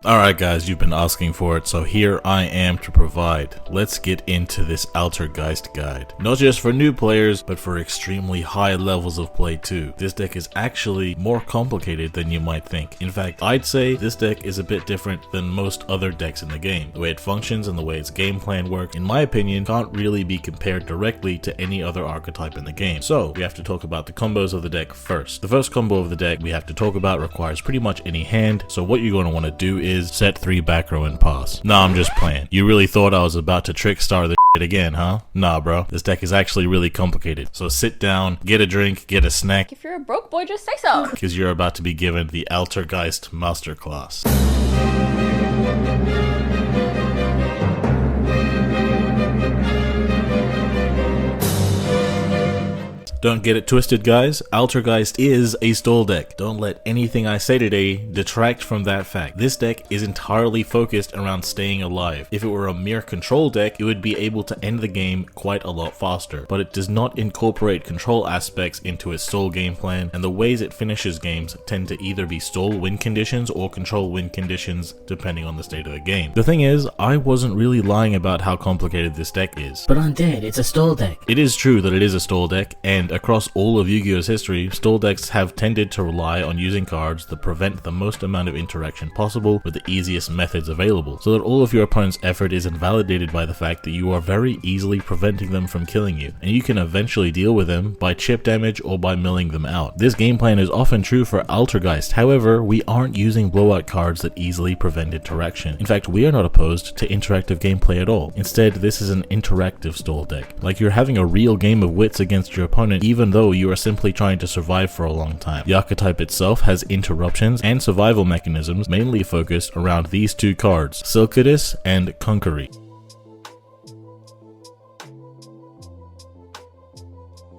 Alright guys, you've been asking for it, so here I am to provide. Let's get into this Altergeist guide. Not just for new players, but for extremely high levels of play too. This deck is actually more complicated than you might think. In fact, I'd say this deck is a bit different than most other decks in the game. The way it functions and the way its game plan works, in my opinion, can't really be compared directly to any other archetype in the game. So, we have to talk about the combos of the deck first. The first combo of the deck we have to talk about requires pretty much any hand, so what you're going to want to do is set 3 back row and pass. Nah, I'm just playing. You really thought I was about to trickstar the shit again, huh? Nah, bro. This deck is actually really complicated. So sit down, get a drink, get a snack. If you're a broke boy, just say so. Because you're about to be given the Altergeist Masterclass. Don't get it twisted, guys. Altergeist is a stall deck. Don't let anything I say today detract from that fact. This deck is entirely focused around staying alive. If it were a mere control deck, it would be able to end the game quite a lot faster, but it does not incorporate control aspects into its stall game plan, and the ways it finishes games tend to either be stall win conditions or control win conditions, depending on the state of the game. The thing is, I wasn't really lying about how complicated this deck is. But Undead, it's a stall deck. It is true that it is a stall deck, and across all of Yu-Gi-Oh's history, stall decks have tended to rely on using cards that prevent the most amount of interaction possible with the easiest methods available, so that all of your opponent's effort is invalidated by the fact that you are very easily preventing them from killing you, and you can eventually deal with them by chip damage or by milling them out. This game plan is often true for Altergeist, however, we aren't using blowout cards that easily prevent interaction. In fact, we are not opposed to interactive gameplay at all. Instead, this is an interactive stall deck. Like you're having a real game of wits against your opponent, even though you are simply trying to survive for a long time. The archetype itself has interruptions and survival mechanisms mainly focused around these two cards, Silkidus and Conkery.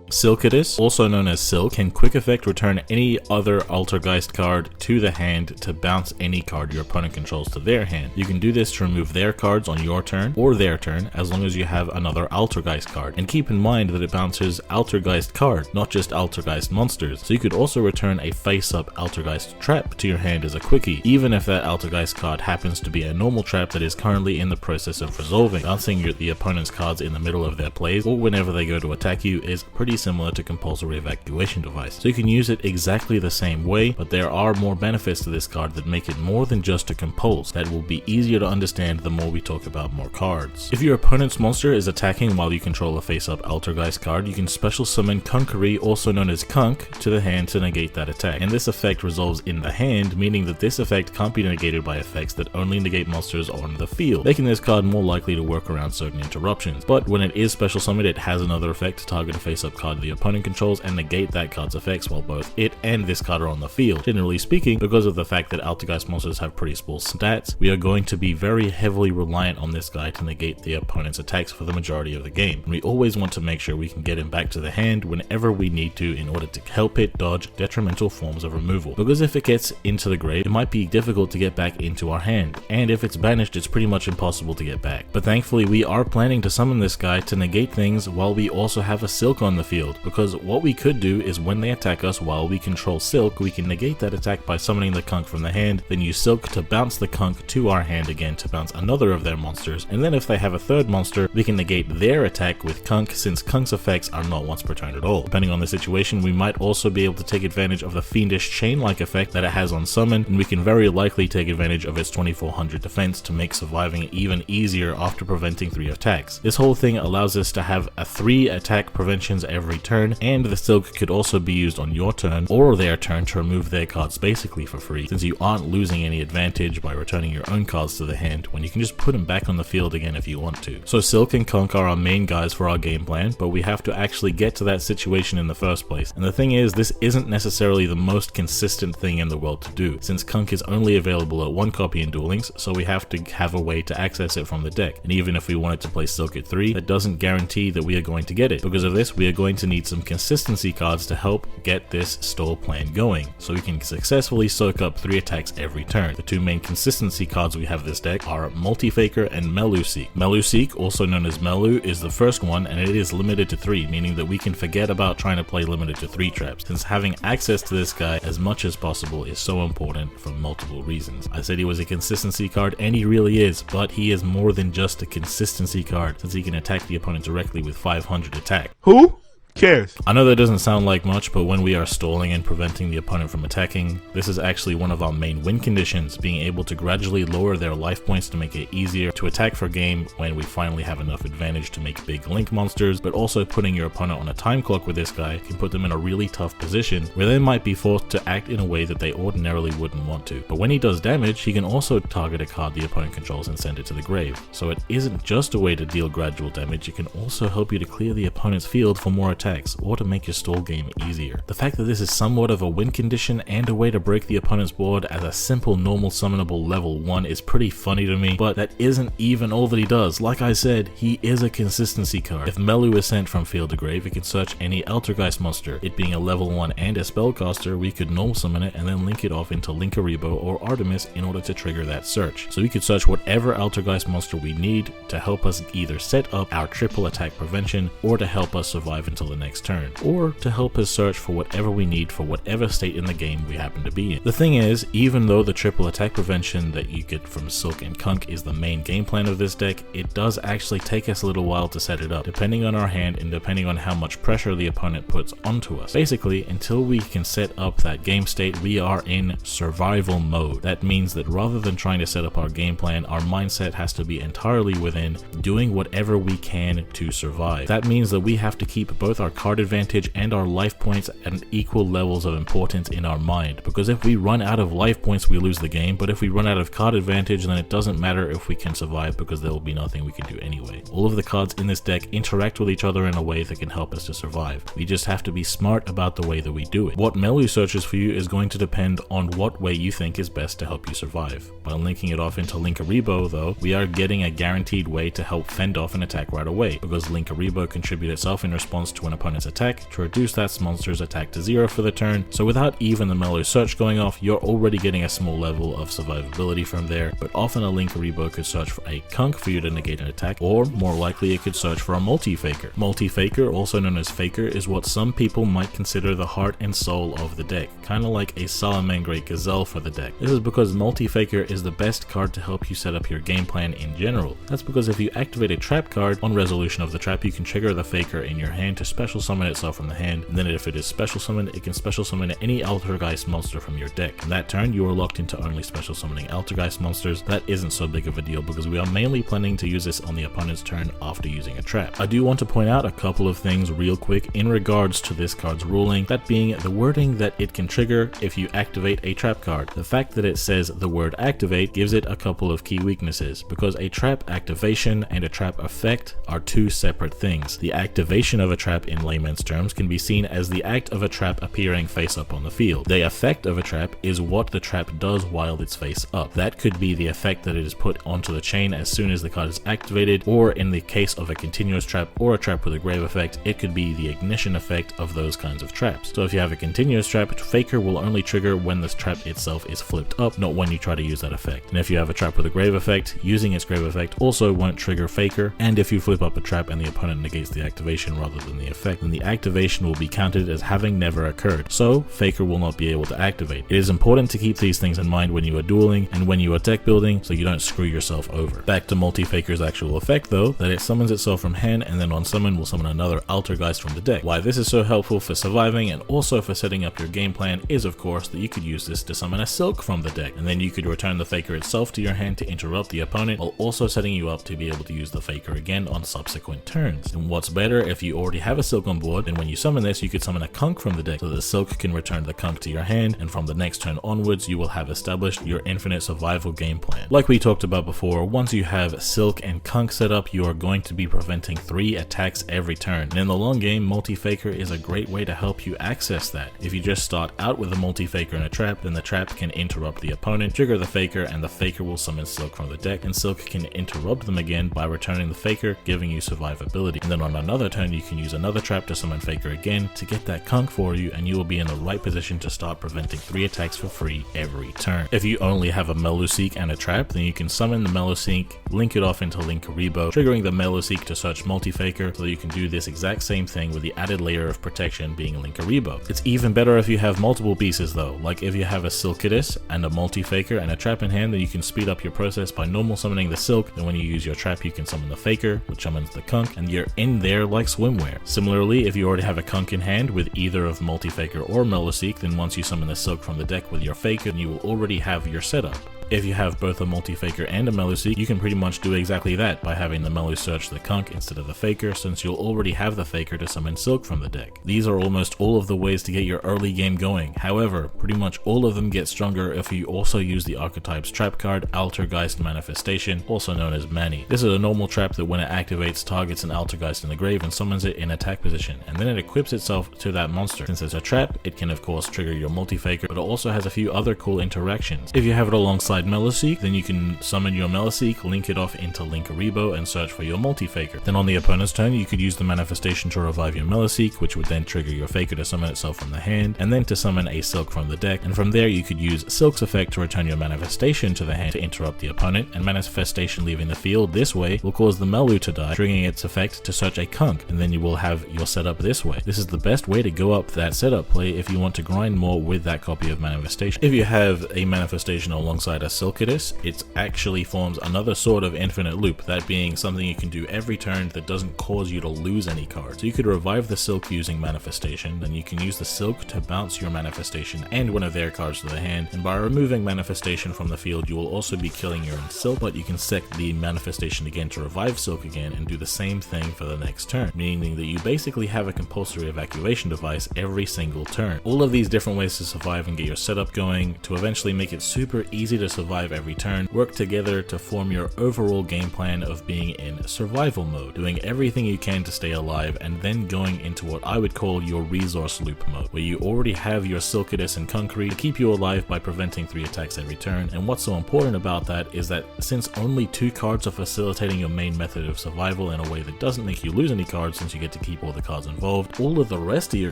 Silkidus, also known as Silk, can quick effect return any other Altergeist card to the hand to bounce any card your opponent controls to their hand. You can do this to remove their cards on your turn or their turn as long as you have another Altergeist card. And keep in mind that it bounces Altergeist card, not just Altergeist monsters. So you could also return a face-up Altergeist trap to your hand as a quickie, even if that Altergeist card happens to be a normal trap that is currently in the process of resolving. Bouncing the opponent's cards in the middle of their plays or whenever they go to attack you is pretty similar to compulsory evacuation device. So you can use it exactly the same way, but there are more benefits to this card that make it more than just a compulse that will be easier to understand the more we talk about more cards. If your opponent's monster is attacking while you control a face-up Altergeist card, you can special summon Conkery, also known as Kunk, to the hand to negate that attack. And this effect resolves in the hand, meaning that this effect can't be negated by effects that only negate monsters on the field, making this card more likely to work around certain interruptions. But when it is special summoned, it has another effect to target a face-up card the opponent controls and negate that card's effects while both it and this card are on the field. Generally speaking, because of the fact that Altergeist monsters have pretty small stats, we are going to be very heavily reliant on this guy to negate the opponent's attacks for the majority of the game. And we always want to make sure we can get him back to the hand whenever we need to in order to help it dodge detrimental forms of removal. Because if it gets into the grave, it might be difficult to get back into our hand, and if it's banished, it's pretty much impossible to get back. But thankfully, we are planning to summon this guy to negate things while we also have a Silk on the field, because what we could do is when they attack us while we control Silk, we can negate that attack by summoning the Kunk from the hand, then use Silk to bounce the Kunk to our hand again to bounce another of their monsters, and then if they have a third monster, we can negate their attack with Kunk, since Kunk's effects are not once per turn at all. Depending on the situation, we might also be able to take advantage of the Fiendish Chain-like effect that it has on summon, and we can very likely take advantage of its 2400 defense to make surviving even easier after preventing 3 attacks. This whole thing allows us to have a 3 attack preventions every turn, and the Silk could also be used on your turn or their turn to remove their cards basically for free, since you aren't losing any advantage by returning your own cards to the hand when you can just put them back on the field again if you want to. So Silk and Kunk are our main guys for our game plan, but we have to actually get to that situation in the first place. And the thing is, this isn't necessarily the most consistent thing in the world to do, since Kunk is only available at 1 copy in Duel Links, so we have to have a way to access it from the deck. And even if we wanted to play Silk at 3, that doesn't guarantee that we are going to get it. Because of this, we are going to need some consistency cards to help get this stall plan going, so we can successfully soak up 3 attacks every turn. The 2 main consistency cards we have this deck are Multi-Faker and Meluseek. Meluseek, also known as Melu, is the first one, and it is limited to 3, meaning that we can forget about trying to play limited to 3 traps, since having access to this guy as much as possible is so important for multiple reasons. I said he was a consistency card, and he really is, but he is more than just a consistency card, since he can attack the opponent directly with 500 attack. Who cares? I know that doesn't sound like much, but when we are stalling and preventing the opponent from attacking, this is actually one of our main win conditions, being able to gradually lower their life points to make it easier to attack for game when we finally have enough advantage to make big link monsters. But also putting your opponent on a time clock with this guy can put them in a really tough position where they might be forced to act in a way that they ordinarily wouldn't want to. But when he does damage, he can also target a card the opponent controls and send it to the grave. So it isn't just a way to deal gradual damage, it can also help you to clear the opponent's field for more attacks, or to make your stall game easier. The fact that this is somewhat of a win condition and a way to break the opponent's board as a simple normal summonable level 1 is pretty funny to me, but that isn't even all that he does. Like I said, he is a consistency card. If Melu is sent from field to grave, it can search any Altergeist monster. It being a level 1 and a spellcaster, we could normal summon it and then link it off into Linkaribo or Artemis in order to trigger that search. So we could search whatever Altergeist monster we need to help us either set up our triple attack prevention or to help us survive until the next turn, or to help us search for whatever we need for whatever state in the game we happen to be in. The thing is, even though the triple attack prevention that you get from Silk and Kunk is the main game plan of this deck, it does actually take us a little while to set it up, depending on our hand and depending on how much pressure the opponent puts onto us. Basically, until we can set up that game state, we are in survival mode. That means that rather than trying to set up our game plan, our mindset has to be entirely within doing whatever we can to survive. That means that we have to keep both our card advantage and our life points at equal levels of importance in our mind, because if we run out of life points we lose the game, but if we run out of card advantage then it doesn't matter if we can survive because there will be nothing we can do anyway. All of the cards in this deck interact with each other in a way that can help us to survive. We just have to be smart about the way that we do it. What Melu searches for you is going to depend on what way you think is best to help you survive. By linking it off into Linkaribo though, we are getting a guaranteed way to help fend off an attack right away, because Linkaribo contributes itself in response to an opponent's attack to reduce that monster's attack to 0 for the turn. So without even the Melu search going off, you're already getting a small level of survivability from there. But often a Linkaribo could search for a Kunk for you to negate an attack, or more likely it could search for a Multi-Faker. Multi-Faker, also known as Faker, is what some people might consider the heart and soul of the deck, kind of like a Salamangreat Gazelle for the deck. This is because Multi-Faker is the best card to help you set up your game plan in general. That's because if you activate a trap card, on resolution of the trap you can trigger the Faker in your hand to special summon itself from the hand, and then if it is special summoned, it can special summon any Altergeist monster from your deck. In that turn, you are locked into only special summoning Altergeist monsters. That isn't so big of a deal because we are mainly planning to use this on the opponent's turn after using a trap. I do want to point out a couple of things real quick in regards to this card's ruling, that being the wording that it can trigger if you activate a trap card. The fact that it says the word activate gives it a couple of key weaknesses, because a trap activation and a trap effect are two separate things. The activation of a trap in layman's terms can be seen as the act of a trap appearing face up on the field. The effect of a trap is what the trap does while it's face up. That could be the effect that it is put onto the chain as soon as the card is activated, or in the case of a continuous trap or a trap with a grave effect, it could be the ignition effect of those kinds of traps. So if you have a continuous trap, Faker will only trigger when the trap itself is flipped up, not when you try to use that effect. And if you have a trap with a grave effect, using its grave effect also won't trigger Faker, and if you flip up a trap and the opponent negates the activation rather than the effect, then the activation will be counted as having never occurred, so Faker will not be able to activate. It is important to keep these things in mind when you are dueling and when you are deck building, so you don't screw yourself over. Back to Multi-Faker's actual effect though, that it summons itself from hand and then on summon will summon another Altergeist from the deck. Why this is so helpful for surviving and also for setting up your game plan is of course that you could use this to summon a Silk from the deck, and then you could return the Faker itself to your hand to interrupt the opponent, while also setting you up to be able to use the Faker again on subsequent turns. And what's better, if you already have a Silk on board, then when you summon this you could summon a Kunk from the deck, so the Silk can return the Kunk to your hand, and from the next turn onwards you will have established your infinite survival game plan. Like we talked about before, once you have Silk and Kunk set up, you are going to be preventing 3 attacks every turn, and in the long game Multi-Faker is a great way to help you access that. If you just start out with a Multi-Faker and a trap, then the trap can interrupt the opponent, trigger the Faker, and the Faker will summon Silk from the deck, and Silk can interrupt them again by returning the Faker, giving you survivability. And then on another turn you can use another another trap to summon Faker again to get that conk for you, and you will be in the right position to start preventing 3 attacks for free every turn. If you only have a Meluseek and a trap, then you can summon the Meluseek, link it off into Linkuriboh, triggering the Meluseek to search multi-Faker, so that you can do this exact same thing with the added layer of protection being Linkuriboh. It's even better if you have multiple pieces though, like if you have a Silkidus and a multi-Faker and a trap in hand, then you can speed up your process by normal summoning the Silk, and when you use your trap you can summon the Faker, which summons the Kunk, and you're in there like swimwear. Similarly, if you already have a Kunk in hand with either of multi-Faker or Meluseek, then once you summon the Silk from the deck with your Faker, then you will already have your setup. If you have both a multi-Faker and a Meluseek, you can pretty much do exactly that by having the Melu search the Kunk instead of the Faker, since you'll already have the Faker to summon Silk from the deck. These are almost all of the ways to get your early game going. However, pretty much all of them get stronger if you also use the archetype's trap card, Altergeist Manifestation, also known as Mani. This is a normal trap that when it activates targets an Altergeist in the grave and summons it in attack position, and then it equips itself to that monster. Since it's a trap, it can of course trigger your multi-Faker, but it also has a few other cool interactions. If you have it alongside Meluseek, then you can summon your Meluseek, link it off into Linkuriboh, and search for your multi-Faker. Then on the opponent's turn, you could use the manifestation to revive your Meluseek, which would then trigger your Faker to summon itself from the hand, and then to summon a Silk from the deck, and from there you could use Silk's effect to return your manifestation to the hand to interrupt the opponent, and manifestation leaving the field this way will cause the Melu to die, triggering its effect to search a Kunk, and then you will have your setup this way. This is the best way to go up that setup play if you want to grind more with that copy of manifestation. If you have a manifestation alongside a Silkidus, it actually forms another sort of infinite loop, that being something you can do every turn that doesn't cause you to lose any cards. So you could revive the Silk using manifestation, then you can use the Silk to bounce your manifestation and one of their cards to the hand, and by removing manifestation from the field you will also be killing your own Silk, but you can set the manifestation again to revive Silk again and do the same thing for the next turn, meaning that you basically have a compulsory evacuation device every single turn. All of these different ways to survive and get your setup going to eventually make it super easy to survive every turn work together to form your overall game plan of being in survival mode, doing everything you can to stay alive, and then going into what I would call your resource loop mode, where you already have your Silkidus and Kunkri to keep you alive by preventing 3 attacks every turn. And what's so important about that is that since only 2 cards are facilitating your main method of survival in a way that doesn't make you lose any cards, since you get to keep all the cards involved, all of the rest of your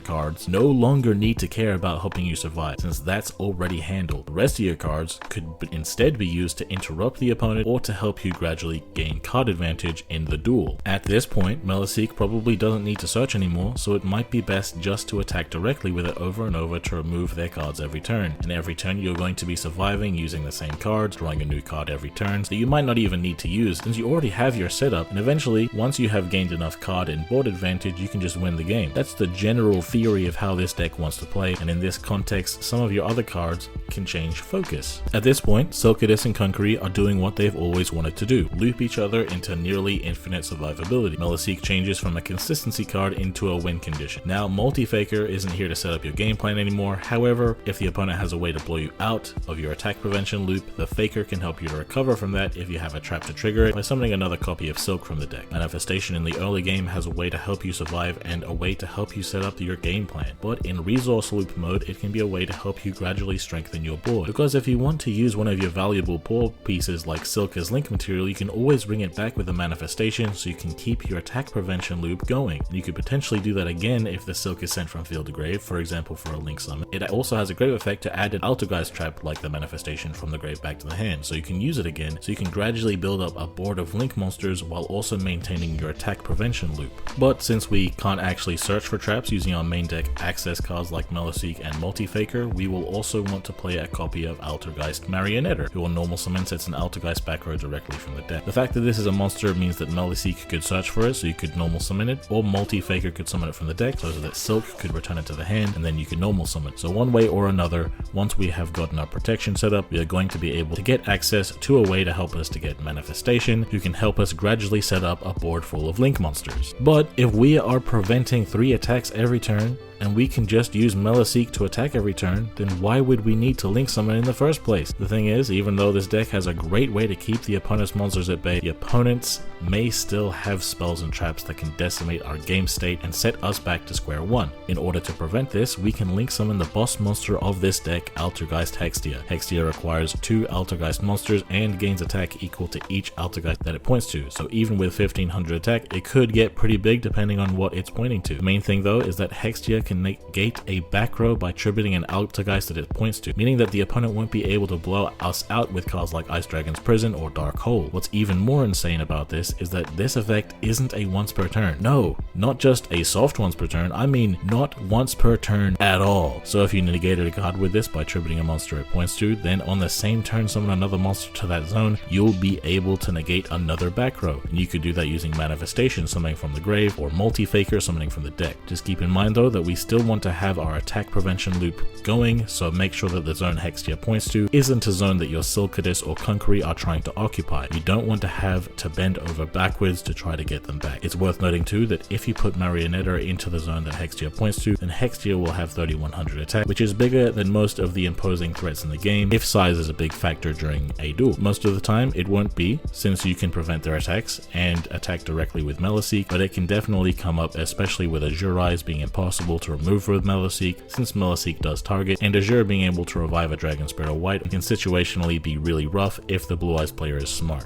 cards no longer need to care about helping you survive, since that's already handled. The rest of your cards could instead be used to interrupt the opponent or to help you gradually gain card advantage in the duel. At this point, Meluseek probably doesn't need to search anymore, so it might be best just to attack directly with it over and over to remove their cards every turn. And every turn you're going to be surviving using the same cards, drawing a new card every turn that you might not even need to use since you already have your setup, and eventually once you have gained enough card and board advantage you can just win the game. That's the general theory of how this deck wants to play, and in this context some of your other cards can change focus. At this point, Silkidus and Kunkri are doing what they've always wanted to do, loop each other into nearly infinite survivability. Meluseek changes from a consistency card into a win condition. Now multi-Faker isn't here to set up your game plan anymore, however, if the opponent has a way to blow you out of your attack prevention loop, the Faker can help you to recover from that if you have a trap to trigger it by summoning another copy of Silk from the deck. Manifestation in the early game has a way to help you survive and a way to help you set up your game plan, but in resource loop mode it can be a way to help you gradually strengthen your board, because if you want to use one of your valuable board pieces like Silk as link material, you can always bring it back with a manifestation so you can keep your attack prevention loop going. And you could potentially do that again if the Silk is sent from field to grave, for example for a link summon. It also has a great effect to add an Altergeist trap like the manifestation from the grave back to the hand, so you can use it again, so you can gradually build up a board of link monsters while also maintaining your attack prevention loop. But since we can't actually search for traps using our main deck access cards like Meluseek and multi-Faker, we will also want to play a copy of Altergeist Marionetter, who on normal summon sets an Altergeist back row directly from the deck. The fact that this is a monster means that Meluseek could search for it, so you could normal summon it, or multi-Faker could summon it from the deck, so that Silk could return it to the hand, and then you could normal summon. So one way or another, once we have gotten our protection set up, we are going to be able to get access to a way to help us to get manifestation, who can help us gradually set up a board full of link monsters. But if we are preventing 3 attacks every turn, and we can just use Meliseek to attack every turn, then why would we need to link summon in the first place? The thing is, even though this deck has a great way to keep the opponent's monsters at bay, the opponents may still have spells and traps that can decimate our game state and set us back to square one. In order to prevent this, we can link summon the boss monster of this deck, Altergeist Hextia. Hextia requires 2 Altergeist monsters and gains attack equal to each Altergeist that it points to, so even with 1500 attack, it could get pretty big depending on what it's pointing to. The main thing though is that Hextia can negate a back row by tributing an Altergeist that it points to, meaning that the opponent won't be able to blow us out with cards like Ice Dragon's Prison or Dark Hole. What's even more insane about this is that this effect isn't a once per turn. No, not just a soft once per turn, I mean not once per turn at all. So if you negated a card with this by tributing a monster it points to, then on the same turn summon another monster to that zone, you'll be able to negate another back row. And you could do that using Manifestation, summoning from the grave, or Multi-Faker, summoning from the deck. Just keep in mind though that we still want to have our attack prevention loop going, so make sure that the zone Hextia points to isn't a zone that your Silkadis or Kunkuri are trying to occupy. You don't want to have to bend over backwards to try to get them back. It's worth noting too that if you put Marionetta into the zone that Hextia points to, then Hextia will have 3100 attack, which is bigger than most of the imposing threats in the game if size is a big factor during a duel. Most of the time it won't be, since you can prevent their attacks and attack directly with Meliseek, but it can definitely come up, especially with Azure Eyes being impossible to remove with Meliseek, since Meliseek does target, and Azure being able to revive a Dragon Spirit White can situationally be really rough if the Blue Eyes player is smart.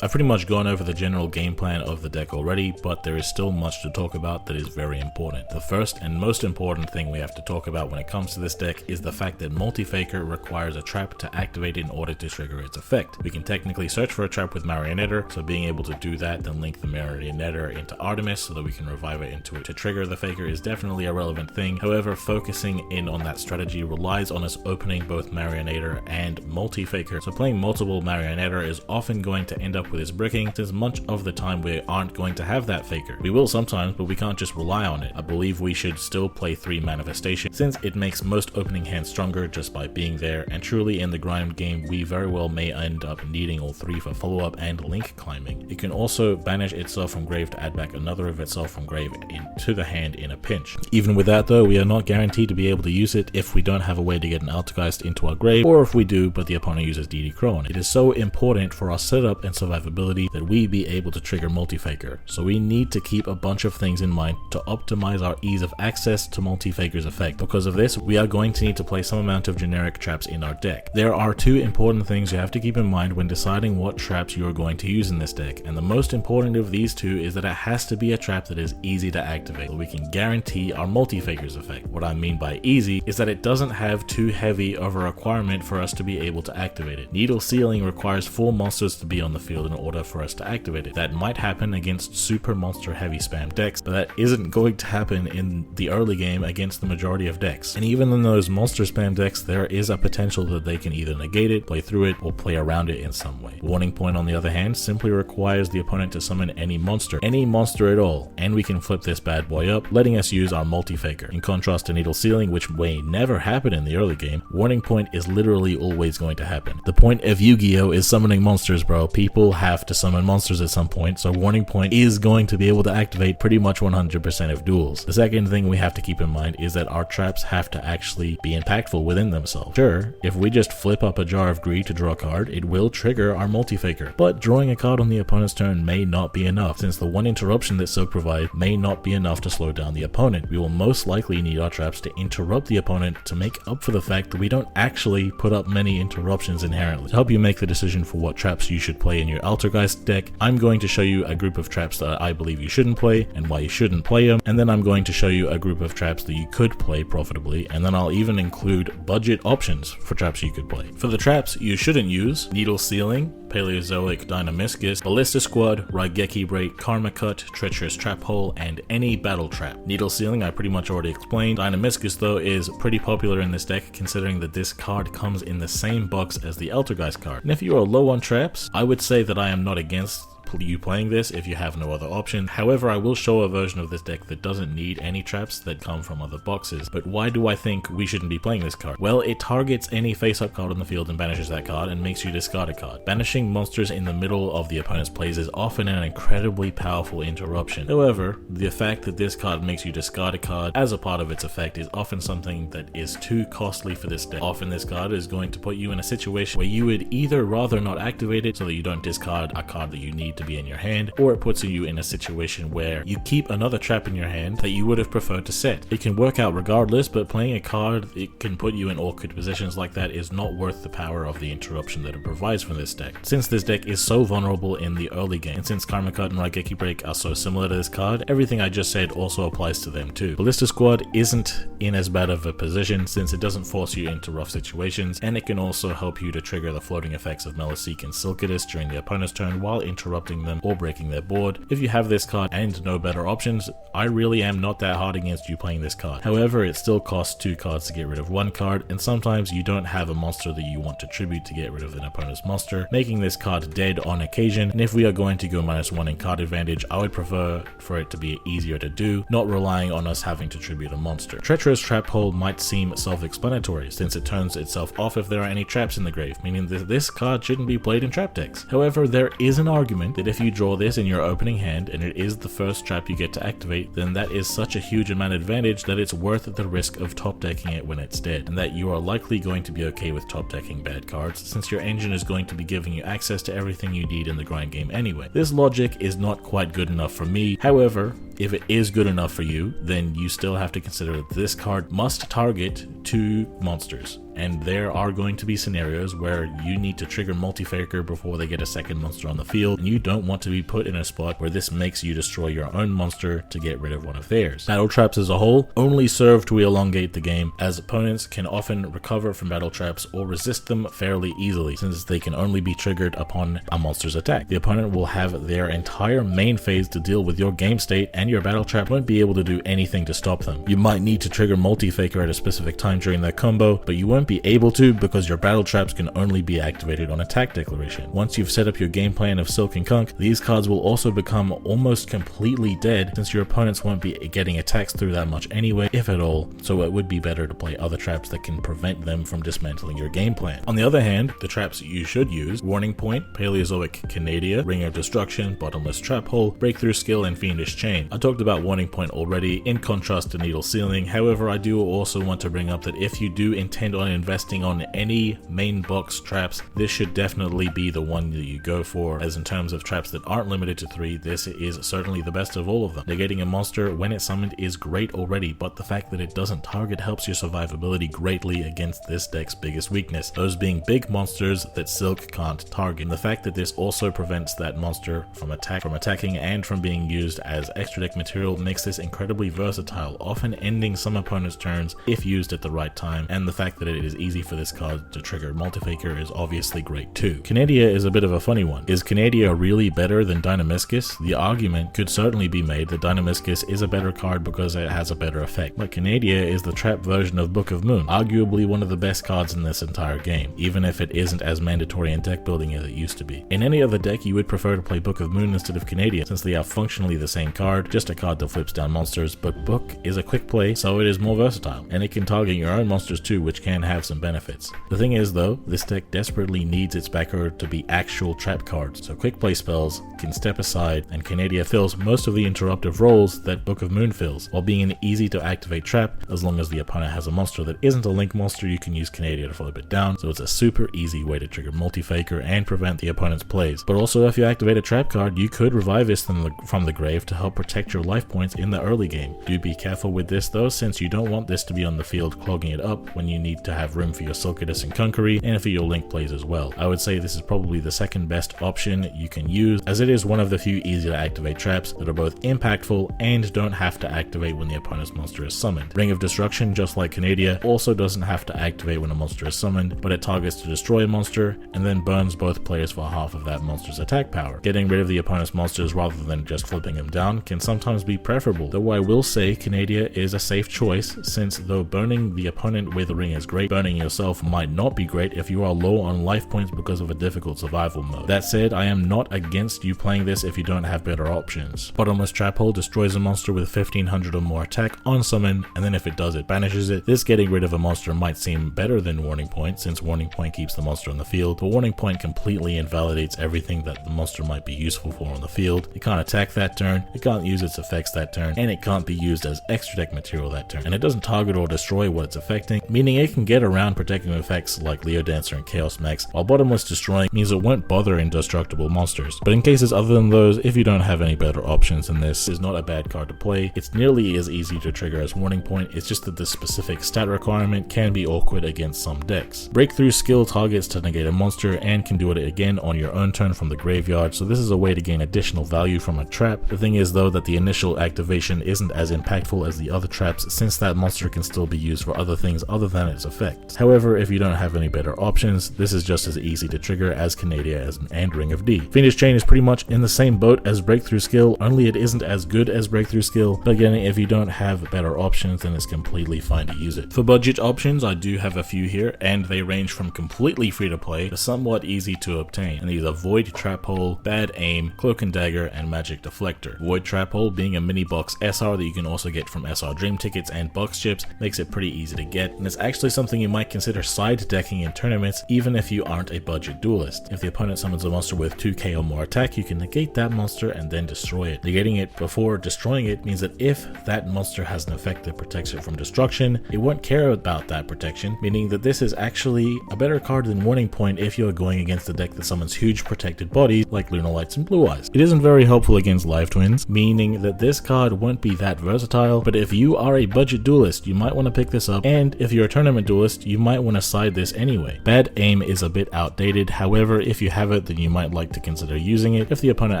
I've pretty much gone over the general game plan of the deck already, but there is still much to talk about that is very important. The first and most important thing we have to talk about when it comes to this deck is the fact that Multi-Faker requires a trap to activate in order to trigger its effect. We can technically search for a trap with Marionetta, so being able to do that, then link the Marionetta into Artemis so that we can revive it into it to trigger the Faker is definitely a relevant thing. However, focusing in on that strategy relies on us opening both Marionetta and Multi-Faker, so playing multiple Marionetta is often going to end up with its bricking, since much of the time we aren't going to have that Faker. We will sometimes, but we can't just rely on it. I believe we should still play 3 Manifestation, since it makes most opening hands stronger just by being there, and truly in the grind game we very well may end up needing all 3 for follow-up and link climbing. It can also banish itself from grave to add back another of itself from grave into the hand in a pinch. Even with that though, we are not guaranteed to be able to use it if we don't have a way to get an Altergeist into our grave, or if we do but the opponent uses DD Crow on it. It is so important for our setup and survivability that we be able to trigger Multi-Faker, so we need to keep a bunch of things in mind to optimize our ease of access to Multi-Faker's effect. Because of this, we are going to need to play some amount of generic traps in our deck. There are 2 important things you have to keep in mind when deciding what traps you are going to use in this deck, and the most important of these 2 is that it has to be a trap that is easy to activate, so we can guarantee our Multi-Faker's effect. What I mean by easy is that it doesn't have too heavy of a requirement for us to be able to activate it. Needle Sealing requires 4 monsters to be on the field in order for us to activate it. That might happen against super monster heavy spam decks, but that isn't going to happen in the early game against the majority of decks. And even in those monster spam decks, there is a potential that they can either negate it, play through it, or play around it in some way. Warning Point, on the other hand, simply requires the opponent to summon any monster at all, and we can flip this bad boy up, letting us use our Multi-Faker. In contrast to Needle Sealing, which may never happen in the early game, Warning Point is literally always going to happen. The point of Yu-Gi-Oh! Is summoning monsters, bro. People have to summon monsters at some point, so Warning Point is going to be able to activate pretty much 100% of duels. The second thing we have to keep in mind is that our traps have to actually be impactful within themselves. Sure, if we just flip up a Jar of Greed to draw a card, it will trigger our Multi-Faker, but drawing a card on the opponent's turn may not be enough, since the 1 interruption that Silk provides may not be enough to slow down the opponent. We will most likely need our traps to interrupt the opponent to make up for the fact that we don't actually put up many interruptions inherently. To help you make the decision for what traps you should play in your Altergeist deck, I'm going to show you a group of traps that I believe you shouldn't play and why you shouldn't play them, and then I'm going to show you a group of traps that you could play profitably, and then I'll even include budget options for traps you could play. For the traps you shouldn't use: Needle Sealing, Paleozoic Dynamiscus, Ballista Squad, Raigeki Braid, Karma Cut, Treacherous Trap Hole, and any battle trap. Needle Sealing I pretty much already explained. Dynamiscus though is pretty popular in this deck, considering that this card comes in the same box as the Altergeist card. And if you are low on traps, I would say that I am not against you playing this if you have no other option. However, I will show a version of this deck that doesn't need any traps that come from other boxes. But why do I think we shouldn't be playing this card? Well, it targets any face-up card on the field and banishes that card and makes you discard a card. Banishing monsters in the middle of the opponent's plays is often an incredibly powerful interruption. However, the fact that this card makes you discard a card as a part of its effect is often something that is too costly for this deck. Often this card is going to put you in a situation where you would either rather not activate it so that you don't discard a card that you need to be in your hand, or it puts you in a situation where you keep another trap in your hand that you would have preferred to set. It can work out regardless, but playing a card it can put you in awkward positions like that is not worth the power of the interruption that it provides from this deck. Since this deck is so vulnerable in the early game, and since Karma Cut and Raigeki Break are so similar to this card, everything I just said also applies to them too. Ballista Squad isn't in as bad of a position since it doesn't force you into rough situations, and it can also help you to trigger the floating effects of Meliseek and Silkidus during the opponent's turn while interrupting them or breaking their board. If you have this card and no better options, I really am not that hard against you playing this card. However, it still costs 2 cards to get rid of 1 card, and sometimes you don't have a monster that you want to tribute to get rid of an opponent's monster, making this card dead on occasion. And if we are going to go -1 in card advantage, I would prefer for it to be easier to do, not relying on us having to tribute a monster. Treacherous Trap Hole might seem self-explanatory, since it turns itself off if there are any traps in the grave, meaning that this card shouldn't be played in trap decks. However, there is an argument that if you draw this in your opening hand and it is the first trap you get to activate, then that is such a huge amount of advantage that it's worth the risk of top decking it when it's dead, and that you are likely going to be okay with top decking bad cards since your engine is going to be giving you access to everything you need in the grind game anyway. This logic is not quite good enough for me. However, if it is good enough for you, then you still have to consider that this card must target 2 monsters. And there are going to be scenarios where you need to trigger Multi-Faker before they get a second monster on the field, and you don't want to be put in a spot where this makes you destroy your own monster to get rid of one of theirs. Battle traps as a whole only serve to elongate the game, as opponents can often recover from battle traps or resist them fairly easily, since they can only be triggered upon a monster's attack. The opponent will have their entire main phase to deal with your game state, and your battle trap won't be able to do anything to stop them. You might need to trigger Multi-Faker at a specific time during that combo, but you won't be able to because your battle traps can only be activated on attack declaration. Once you've set up your game plan of Silk and Kunk, these cards will also become almost completely dead since your opponents won't be getting attacks through that much anyway, if at all, so it would be better to play other traps that can prevent them from dismantling your game plan. On the other hand, the traps you should use: Warning Point, Paleozoic Canadia, Ring of Destruction, Bottomless Trap Hole, Breakthrough Skill, and Fiendish Chain. I talked about Warning Point already in contrast to Needle Ceiling. However, I do also want to bring up that if you do intend on investing on any main box traps, this should definitely be the one that you go for, as in terms of traps that aren't limited to 3, this is certainly the best of all of them. Negating a monster when it's summoned is great already, but the fact that it doesn't target helps your survivability greatly against this deck's biggest weakness, those being big monsters that Silk can't target. And the fact that this also prevents that monster from attacking and from being used as extra deck material makes this incredibly versatile, often ending some opponents' turns if used at the right time, and the fact that it is easy for this card to trigger Multi-Faker is obviously great too. Canadia is a bit of a funny one. Is Canadia really better than Dynamiscus? The argument could certainly be made that Dynamiscus is a better card because it has a better effect, but Canadia is the trap version of Book of Moon, arguably one of the best cards in this entire game, even if it isn't as mandatory in deck building as it used to be. In any other deck, you would prefer to play Book of Moon instead of Canadia, since they are functionally the same card, just a card that flips down monsters, but Book is a quick play, so it is more versatile, and it can target your own monsters too, which can have some benefits. The thing is though, this deck desperately needs its backer to be actual trap cards, so quick play spells can step aside, and Canadia fills most of the interruptive roles that Book of Moon fills, while being an easy to activate trap. As long as the opponent has a monster that isn't a link monster, you can use Canadia to flip it down, so it's a super easy way to trigger Multi-Faker and prevent the opponent's plays. But also, if you activate a trap card, you could revive this from the grave to help protect your life points in the early game. Do be careful with this though, since you don't want this to be on the field clogging it up when you need to have room for your Silkidus and Kunkery, and for your link plays as well. I would say this is probably the second best option you can use, as it is one of the few easy to activate traps that are both impactful and don't have to activate when the opponent's monster is summoned. Ring of Destruction, just like Canadia, also doesn't have to activate when a monster is summoned, but it targets to destroy a monster and then burns both players for half of that monster's attack power. Getting rid of the opponent's monsters rather than just flipping them down can sometimes be preferable, though I will say Canadia is a safe choice, since though burning the opponent with a ring is great, burning yourself might not be great if you are low on life points because of a difficult survival mode. That said, I am not against you playing this if you don't have better options. Bottomless Trap Hole destroys a monster with 1500 or more attack on summon, and then if it does, it banishes it. This getting rid of a monster might seem better than Warning Point, since Warning Point keeps the monster on the field, but Warning Point completely invalidates everything that the monster might be useful for on the field. It can't attack that turn, it can't use its effects that turn, and it can't be used as extra deck material that turn. And it doesn't target or destroy what it's affecting, meaning it can get around protecting effects like Leo Dancer and Chaos Max, while Bottomless Destroying means it won't bother indestructible monsters. But in cases other than those, if you don't have any better options, then this is not a bad card to play. It's nearly as easy to trigger as Warning Point, it's just that the specific stat requirement can be awkward against some decks. Breakthrough skill targets to negate a monster and can do it again on your own turn from the graveyard, so this is a way to gain additional value from a trap. The thing is though that the initial activation isn't as impactful as the other traps, since that monster can still be used for other things other than its effects. However, if you don't have any better options, this is just as easy to trigger as Canadia and Ring of D. Fiendish Chain is pretty much in the same boat as Breakthrough Skill, only it isn't as good as Breakthrough Skill, but again, if you don't have better options, then it's completely fine to use it. For budget options, I do have a few here, and they range from completely free to play to somewhat easy to obtain, and these are Void Trap Hole, Bad Aim, Cloak and Dagger, and Magic Deflector. Void Trap Hole being a mini box SR that you can also get from SR Dream tickets and box chips makes it pretty easy to get, and it's actually something you might consider side decking in tournaments even if you aren't a budget duelist. If the opponent summons a monster with 2k or more attack, you can negate that monster and then destroy it. Negating it before destroying it means that if that monster has an effect that protects it from destruction, it won't care about that protection, meaning that this is actually a better card than Warning Point if you're going against a deck that summons huge protected bodies like Lunar Lights and Blue Eyes. It isn't very helpful against Live Twins, meaning that this card won't be that versatile, but if you are a budget duelist, you might want to pick this up, and if you're a tournament duelist, you might want to side this anyway. Bad Aim is a bit outdated, however, if you have it, then you might like to consider using it if the opponent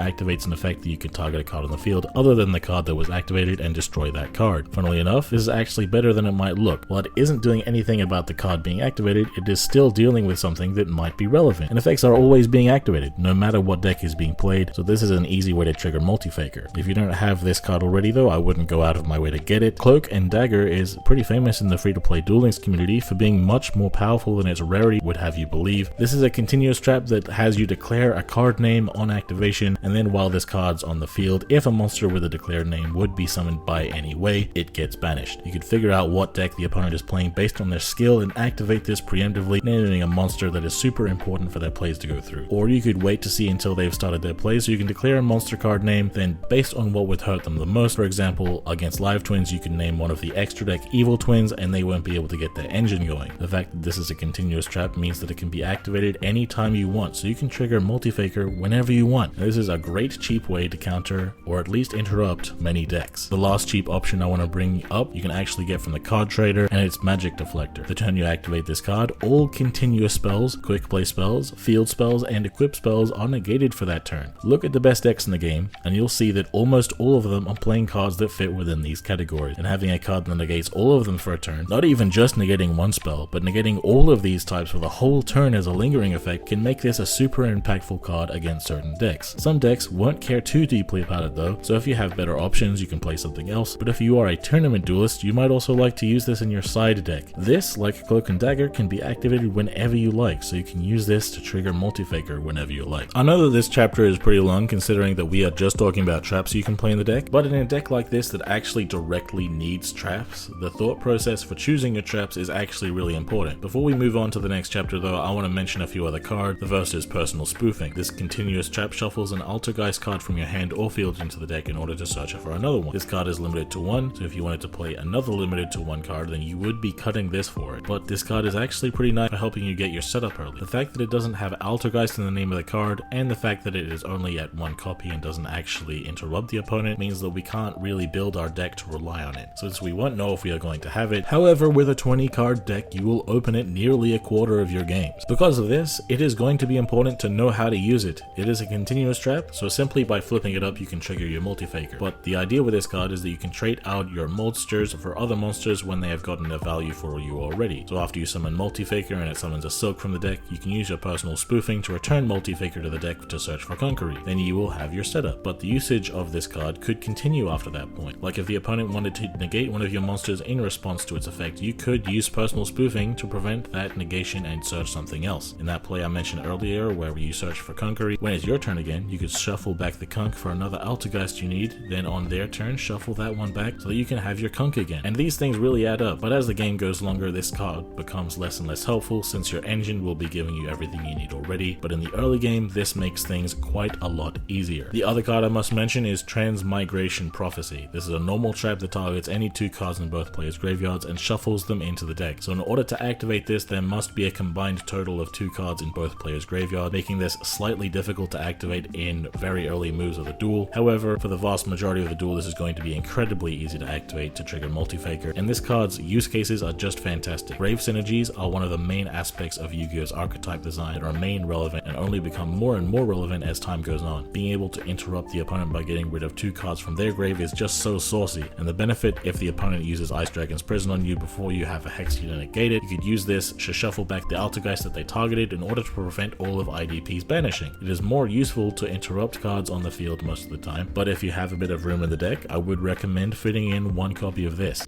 activates an effect that you can target a card on the field other than the card that was activated and destroy that card. Funnily enough, this is actually better than it might look. While it isn't doing anything about the card being activated, it is still dealing with something that might be relevant, and effects are always being activated, no matter what deck is being played, so this is an easy way to trigger Multi-Faker. If you don't have this card already though, I wouldn't go out of my way to get it. Cloak and Dagger is pretty famous in the free-to-play Duel Links community for being much more powerful than its rarity would have you believe. This is a continuous trap that has you declare a card name on activation, and then while this card's on the field, if a monster with a declared name would be summoned by any way, it gets banished. You could figure out what deck the opponent is playing based on their skill and activate this preemptively, naming a monster that is super important for their plays to go through. Or you could wait to see until they've started their plays, so you can declare a monster card name, then based on what would hurt them the most, for example, against Live Twins, you can name one of the extra deck Evil Twins and they won't be able to get their engine going. The fact that this is a continuous trap means that it can be activated anytime you want, so you can trigger Multi-Faker whenever you want. Now, this is a great cheap way to counter or at least interrupt many decks. The last cheap option I want to bring up, you can actually get from the card trader, and it's Magic Deflector. The turn you activate this card, all continuous spells, quick play spells, field spells, and equip spells are negated for that turn. Look at the best decks in the game, and you'll see that almost all of them are playing cards that fit within these categories, and having a card that negates all of them for a turn, not even just negating one spell, but negating all of these types for the whole turn as a lingering effect, can make this a super impactful card against certain decks. Some decks won't care too deeply about it though, so if you have better options, you can play something else, but if you are a tournament duelist, you might also like to use this in your side deck. This, like Cloak and Dagger, can be activated whenever you like, so you can use this to trigger Multi-Faker whenever you like. I know that this chapter is pretty long considering that we are just talking about traps you can play in the deck, but in a deck like this that actually directly needs traps, the thought process for choosing your traps is actually really important. Before we move on to the next chapter though, I want to mention a few other cards. The first is Personal Spoofing. This continuous trap shuffles an Altergeist card from your hand or field into the deck in order to search for another one. This card is limited to one, so if you wanted to play another limited to one card, then you would be cutting this for it. But this card is actually pretty nice for helping you get your setup early. The fact that it doesn't have Altergeist in the name of the card, and the fact that it is only at one copy and doesn't actually interrupt the opponent, means that we can't really build our deck to rely on it, since we won't know if we are going to have it. However, with a 20 card deck, you will open it nearly a quarter of your games. Because of this, it is going to be important to know how to use it. It is a continuous trap, so simply by flipping it up you can trigger your Multi-Faker. But the idea with this card is that you can trade out your monsters for other monsters when they have gotten a value for you already. So after you summon Multi-Faker and it summons a Silk from the deck, you can use your Personal Spoofing to return Multi-Faker to the deck to search for Conqueree. Then you will have your setup. But the usage of this card could continue after that point. Like if the opponent wanted to negate one of your monsters in response to its effect, you could use Personal personal spoofing to prevent that negation and search something else. In that play I mentioned earlier where you search for Kunkery, when it's your turn again, you could shuffle back the Kunk for another Altergeist you need, then on their turn shuffle that one back so that you can have your Kunk again. And these things really add up, but as the game goes longer, this card becomes less and less helpful since your engine will be giving you everything you need already, but in the early game this makes things quite a lot easier. The other card I must mention is Transmigration Prophecy. This is a normal trap that targets any 2 cards in both players' graveyards and shuffles them into the deck. So in order to activate this, there must be a combined total of 2 cards in both players' graveyard, making this slightly difficult to activate in very early moves of the duel. However, for the vast majority of the duel, this is going to be incredibly easy to activate to trigger Multi-Faker, and this card's use cases are just fantastic. Grave synergies are one of the main aspects of Yu-Gi-Oh's archetype design that remain relevant and only become more and more relevant as time goes on. Being able to interrupt the opponent by getting rid of 2 cards from their grave is just so saucy, and the benefit if the opponent uses Ice Dragon's Prison on you before you have a Hexia to negate it, you could use this to shuffle back the Altergeist that they targeted in order to prevent all of IDP's banishing. It is more useful to interrupt cards on the field most of the time, but if you have a bit of room in the deck, I would recommend fitting in 1 copy of this.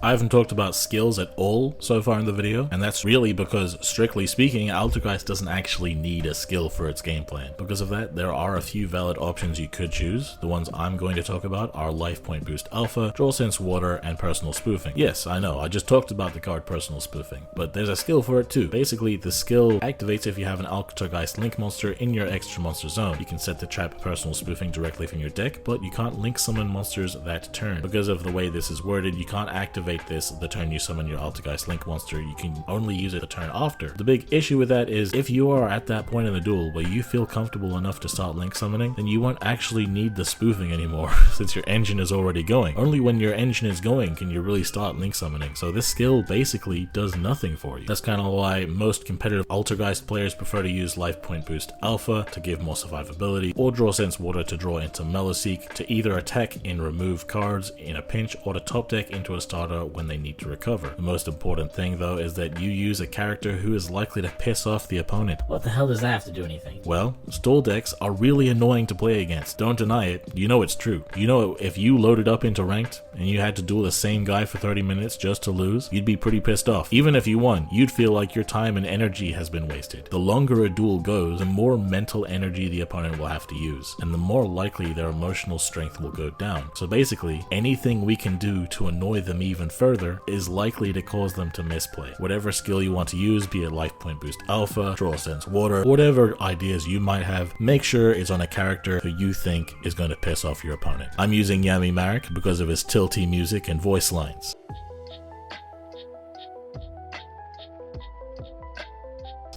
I haven't talked about skills at all so far in the video, and that's really because, strictly speaking, Altergeist doesn't actually need a skill for its game plan. Because of that, there are a few valid options you could choose. The ones I'm going to talk about are Life Point Boost Alpha, Draw Sense Water, and Personal Spoofing. Yes, I know, I just talked about the card Personal Spoofing, but there's a skill for it too. Basically, the skill activates if you have an Altergeist Link monster in your extra monster zone. You can set the trap Personal Spoofing directly from your deck, but you can't link summon monsters that turn. Because of the way this is worded, you can't activate this the turn you summon your Altergeist Link monster. You can only use it the turn after. The big issue with that is if you are at that point in the duel where you feel comfortable enough to start link summoning, then you won't actually need the spoofing anymore since your engine is already going. Only when your engine is going can you really start link summoning, so this skill basically does nothing for you. That's kind of why most competitive Altergeist players prefer to use Life Point Boost Alpha to give more survivability, or Draw Sense Water to draw into Meloseek to either attack and remove cards in a pinch or to top deck into a starter when they need to recover. The most important thing though is that you use a character who is likely to piss off the opponent. What the hell does that have to do anything? Well, stall decks are really annoying to play against. Don't deny it. You know it's true. You know if you loaded up into ranked and you had to duel the same guy for 30 minutes just to lose, you'd be pretty pissed off. Even if you won, you'd feel like your time and energy has been wasted. The longer a duel goes, the more mental energy the opponent will have to use, and the more likely their emotional strength will go down. So basically, anything we can do to annoy them even further is likely to cause them to misplay. Whatever skill you want to use, be it Life Point Boost Alpha, Draw Sense Water, whatever ideas you might have, make sure it's on a character who you think is going to piss off your opponent. I'm using Yami Marek because of his tilty music and voice lines.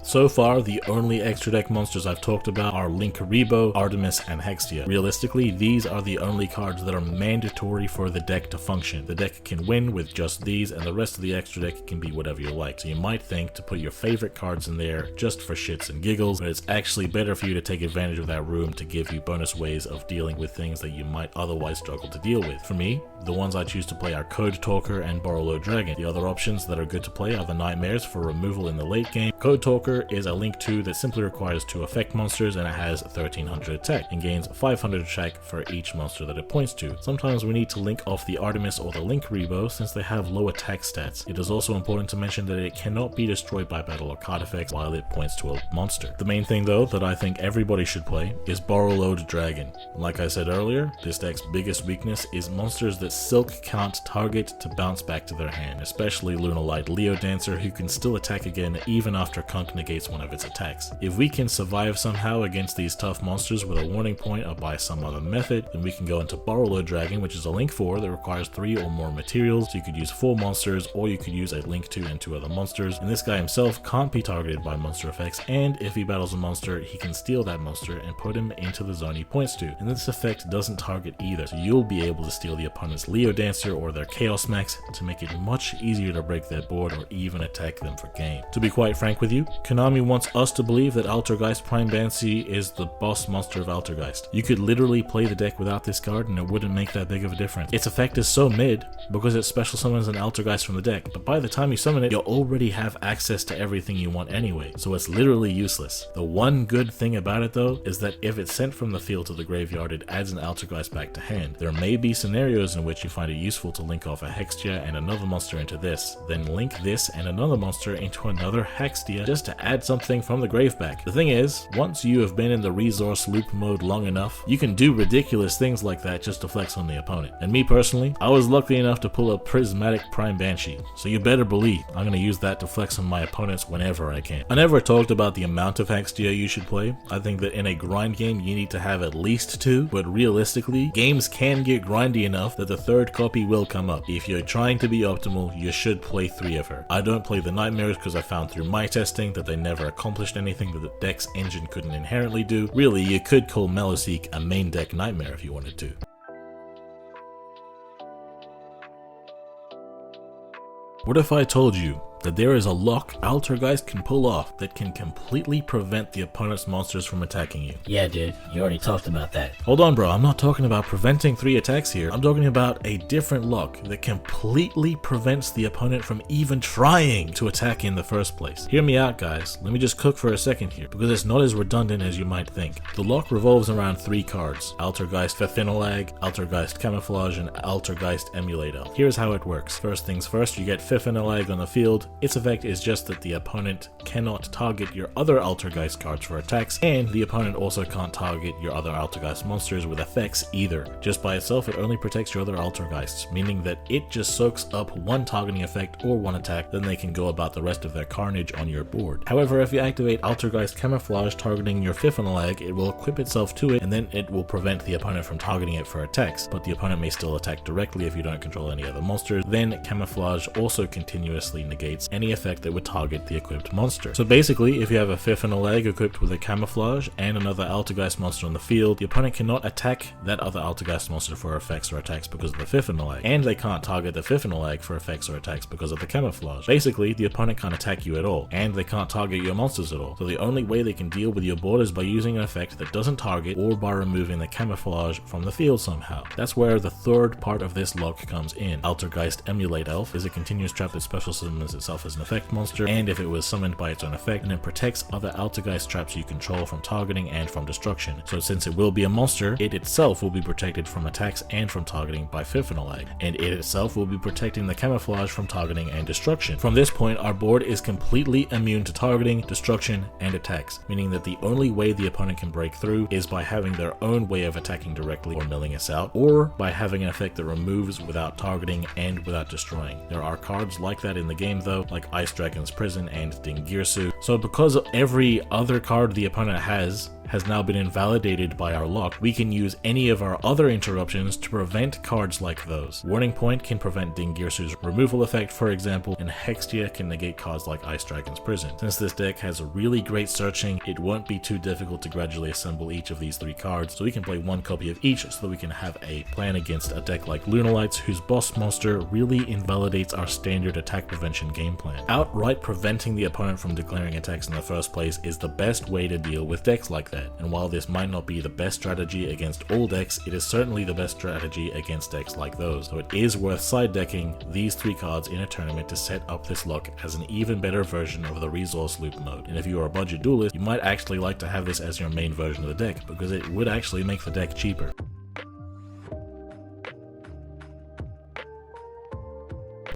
So far, the only extra deck monsters I've talked about are Linkuriboh, Artemis, and Hexia. Realistically, these are the only cards that are mandatory for the deck to function. The deck can win with just these, and the rest of the extra deck can be whatever you like. So you might think to put your favorite cards in there just for shits and giggles, but it's actually better for you to take advantage of that room to give you bonus ways of dealing with things that you might otherwise struggle to deal with. For me, the ones I choose to play are Code Talker and Borrowload Dragon. The other options that are good to play are the Nightmares for removal in the late game. Code Talker is a Link 2 that simply requires 2 effect monsters and it has 1300 attack and gains 500 attack for each monster that it points to. Sometimes we need to link off the Artemis or the Linkuriboh since they have low attack stats. It is also important to mention that it cannot be destroyed by battle or card effects while it points to a monster. The main thing though that I think everybody should play is Borrowload Dragon. Like I said earlier, this deck's biggest weakness is monsters that Silk can't target to bounce back to their hand, especially Lunalight Leo Dancer, who can still attack again even after Kunk negates one of its attacks. If we can survive somehow against these tough monsters with a warning point or by some other method, then we can go into Borrowload Dragon, which is a Link 4 that requires 3 or more materials. So you could use 4 monsters, or you could use a Link 2 and 2 other monsters, and this guy himself can't be targeted by monster effects, and if he battles a monster, he can steal that monster and put him into the zone he points to, and this effect doesn't target either, so you'll be able to steal the opponent's Leo Dancer or their Chaos Max to make it much easier to break their board or even attack them for game. To be quite frank with you, Konami wants us to believe that Altergeist Prime Banshee is the boss monster of Altergeist. You could literally play the deck without this card and it wouldn't make that big of a difference. Its effect is so mid because it special summons an Altergeist from the deck, but by the time you summon it, you already have access to everything you want anyway, so it's literally useless. The one good thing about it though is that if it's sent from the field to the graveyard, it adds an Altergeist back to hand. There may be scenarios in which you find it useful to link off a Hextia and another monster into this, then link this and another monster into another Hextia just to add something from the grave back. The thing is, once you have been in the resource loop mode long enough, you can do ridiculous things like that just to flex on the opponent. And me personally, I was lucky enough to pull a Prismatic Prime Banshee, so you better believe I'm gonna use that to flex on my opponents whenever I can. I never talked about the amount of Hextia you should play. I think that in a grind game you need to have at least 2, but realistically, games can get grindy enough that the third copy will come up. If you're trying to be optimal, you should play 3 of her. I don't play the Nightmares because I found through my testing that they never accomplished anything that the deck's engine couldn't inherently do. Really, you could call Meloseek a main deck Nightmare if you wanted to. What if I told you that there is a lock Altergeist can pull off that can completely prevent the opponent's monsters from attacking you? Yeah, dude, you already talked about that. Hold on, bro, I'm not talking about preventing 3 attacks here. I'm talking about a different lock that completely prevents the opponent from even trying to attack in the first place. Hear me out, guys. Let me just cook for a second here, because it's not as redundant as you might think. The lock revolves around 3 cards: Altergeist Fifinalag, Altergeist Camouflage, and Altergeist Emulate Elf. Here's how it works. First things first, you get Fifinalag on the field. Its effect is just that the opponent cannot target your other Altergeist cards for attacks, and the opponent also can't target your other Altergeist monsters with effects either. Just by itself, it only protects your other Altergeists, meaning that it just soaks up 1 targeting effect or 1 attack, then they can go about the rest of their carnage on your board. However, if you activate Altergeist Camouflage targeting your Fifinalag, it will equip itself to it, and then it will prevent the opponent from targeting it for attacks, but the opponent may still attack directly if you don't control any other monsters. Then Camouflage also continuously negates any effect that would target the equipped monster. So basically, if you have a Fifinalag equipped with a Camouflage and another Altergeist monster on the field, the opponent cannot attack that other Altergeist monster for effects or attacks because of the Fifinalag, and they can't target the Fifinalag for effects or attacks because of the Camouflage. Basically, the opponent can't attack you at all, and they can't target your monsters at all. So the only way they can deal with your board is by using an effect that doesn't target, or by removing the Camouflage from the field somehow. That's where the third part of this lock comes in. Altergeist Emulate Elf is a continuous trap that special summons itself as an effect monster, and if it was summoned by its own effect, and it protects other Altergeist traps you control from targeting and from destruction. So since it will be a monster, it itself will be protected from attacks and from targeting by Fifinalag, and it itself will be protecting the Camouflage from targeting and destruction. From this point, our board is completely immune to targeting, destruction, and attacks, meaning that the only way the opponent can break through is by having their own way of attacking directly or milling us out, or by having an effect that removes without targeting and without destroying. There are cards like that in the game though, like Ice Dragon's Prison and Dingirsu. So because every other card the opponent has now been invalidated by our lock, we can use any of our other interruptions to prevent cards like those. Warning Point can prevent Dingirsu's removal effect, for example, and Hextia can negate cards like Ice Dragon's Prison. Since this deck has a really great searching, it won't be too difficult to gradually assemble each of these 3 cards, so we can play 1 copy of each so that we can have a plan against a deck like Lunalights, whose boss monster really invalidates our standard attack prevention game plan. Outright preventing the opponent from declaring attacks in the first place is the best way to deal with decks like that. And while this might not be the best strategy against all decks, it is certainly the best strategy against decks like those. So it is worth side decking these 3 cards in a tournament to set up this lock as an even better version of the resource loop mode. And if you are a budget duelist, you might actually like to have this as your main version of the deck, because it would actually make the deck cheaper.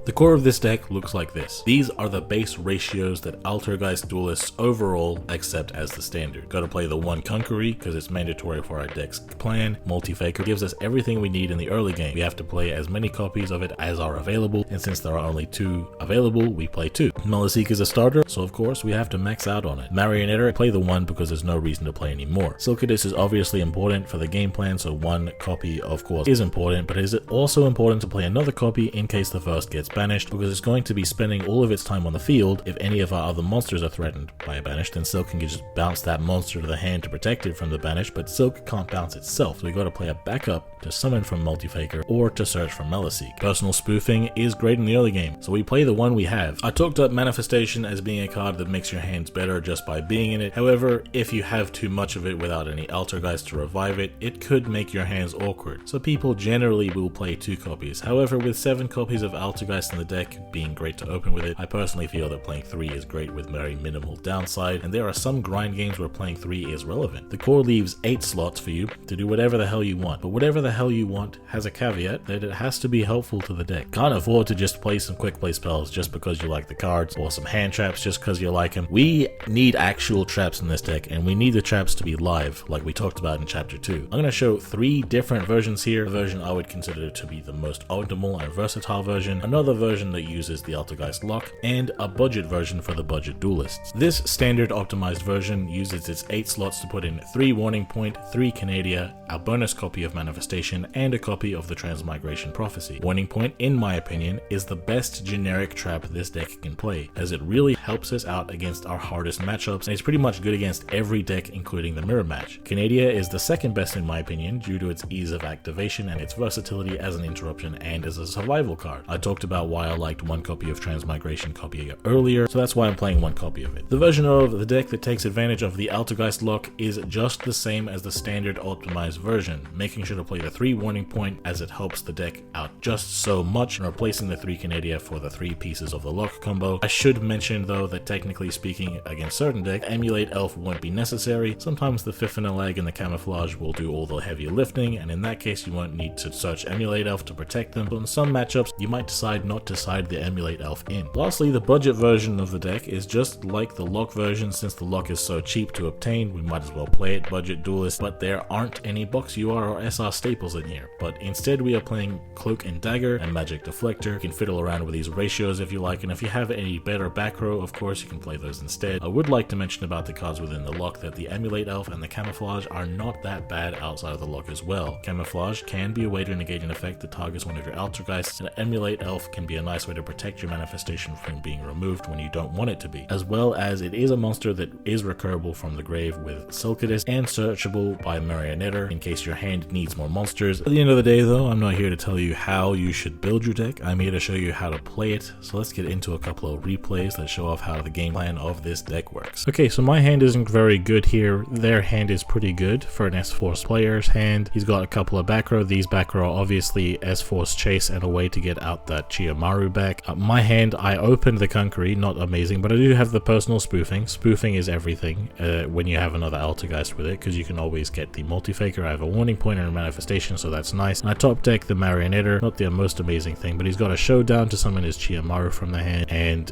The core of this deck looks like this. These are the base ratios that Altergeist duelists overall accept as the standard. Gotta play the 1 Conqueror because it's mandatory for our deck's plan. Multi-Faker gives us everything we need in the early game. We have to play as many copies of it as are available, and since there are only 2 available, we play 2. Meloseek is a starter, so of course we have to max out on it. Marionetter, play the 1 because there's no reason to play anymore. Silkidus is obviously important for the game plan, so 1 copy of course is important, but is it also important to play another copy in case the first gets banished, because it's going to be spending all of its time on the field. If any of our other monsters are threatened by a banish, then Silk can just bounce that monster to the hand to protect it from the banish, but Silk can't bounce itself, so we gotta play a backup to summon from Multifaker or to search from Meliseek. Personal spoofing is great in the early game, so we play the one we have. I talked up Manifestation as being a card that makes your hands better just by being in it. However, if you have too much of it without any Altergeist to revive it, it could make your hands awkward. So people generally will play 2 copies. However, with 7 copies of Altergeist in the deck being great to open with it, I personally feel that playing 3 is great with very minimal downside, and there are some grind games where playing 3 is relevant. The core leaves 8 slots for you to do whatever the hell you want, but whatever the hell you want has a caveat that it has to be helpful to the deck. Can't afford to just play some quick play spells just because you like the cards, or some hand traps just because you like them. We need actual traps in this deck, and we need the traps to be live, like we talked about in chapter 2. I'm going to show 3 different versions here. The version I would consider to be the most optimal and versatile version, another version that uses the Altergeist lock, and a budget version for the budget duelists. This standard optimized version uses its 8 slots to put in 3 Warning Point, 3 Canadia, a bonus copy of Manifestation, and a copy of the Transmigration Prophecy. Warning Point, in my opinion, is the best generic trap this deck can play, as it really helps us out against our hardest matchups, and it's pretty much good against every deck including the mirror match. Canadia is the second best in my opinion due to its ease of activation and its versatility as an interruption and as a survival card. I talked about why I liked 1 copy of Transmigration copy earlier, so that's why I'm playing 1 copy of it. The version of the deck that takes advantage of the Altergeist lock is just the same as the standard optimized version, making sure to play the 3 Warning Point as it helps the deck out just so much, and replacing the 3 Canadia for the 3 pieces of the lock combo. I should mention though that technically speaking, against certain decks, Emulate Elf won't be necessary. Sometimes the Fifinalag and the Camouflage will do all the heavy lifting, and in that case you won't need to search Emulate Elf to protect them, but in some matchups you might decide not to side the Emulate Elf in. Lastly, the budget version of the deck is just like the lock version. Since the lock is so cheap to obtain, we might as well play it budget duelist, but there aren't any box UR or SR staples in here, but instead we are playing Cloak and Dagger and Magic Deflector. You can fiddle around with these ratios if you like, and if you have any better back row, of course you can play those instead. I would like to mention about the cards within the lock that the Emulate Elf and the Camouflage are not that bad outside of the lock as well. Camouflage can be a way to negate an effect that targets one of your Altergeists, and Emulate Elf can be a nice way to protect your Manifestation from being removed when you don't want it to be, as well as it is a monster that is recurable from the grave with Silkidus and searchable by Marionetter in case your hand needs more monsters. At the end of the day though, I'm not here to tell you how you should build your deck, I'm here to show you how to play it. So let's get into a couple of replays that show off how the game plan of this deck works. Okay, so my hand isn't very good here. Their hand is pretty good for an S-Force player's hand. He's got a couple of back row. These back row are obviously S-Force Chase and a way to get out that Chiyomaru back. My hand, I opened the Conqueror, not amazing, but I do have the personal spoofing. Spoofing is everything when you have another Altergeist with it, because you can always get the Multifaker. I have a Warning Point and a Manifestation, so that's nice. And I top deck the Marionetter, not the most amazing thing, but he's got a Showdown to summon his Chiyomaru from the hand, and